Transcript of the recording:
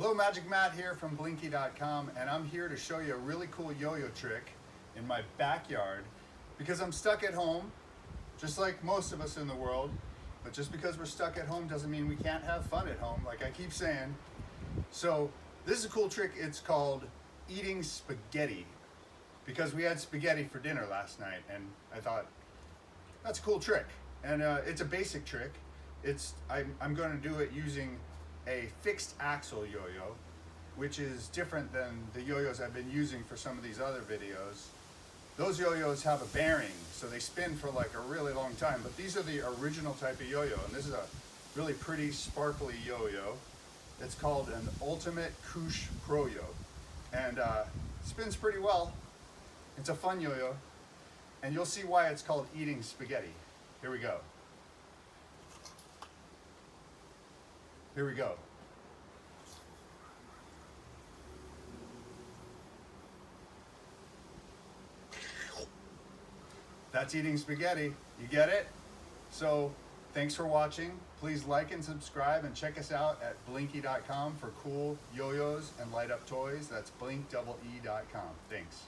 Hello, Magic Matt here from Blinky.com, and I'm here to show you a really cool yo-yo trick in my backyard because I'm stuck at home, just like most of us in the world. But just because we're stuck at home doesn't mean we can't have fun at home, like I keep saying. So this is a cool trick. It's called eating spaghetti, because we had spaghetti for dinner last night, and I thought that's a cool trick. And it's a basic trick. I'm going to do it using a fixed axle yo-yo, which is different than the yo-yos I've been using for some of these other videos. Those yo-yos have a bearing, so they spin for like a really long time, but these are the original type of yo-yo, and this is a really pretty sparkly yo-yo. It's called an Ultimate Koosh Pro Yo, and spins pretty well. It's a fun yo-yo, and you'll see why it's called eating spaghetti. Here we go. Here we go. That's eating spaghetti. You get it? So thanks for watching. Please like and subscribe, and check us out at Blinky.com for cool yo-yos and light up toys. That's blink.com. Thanks.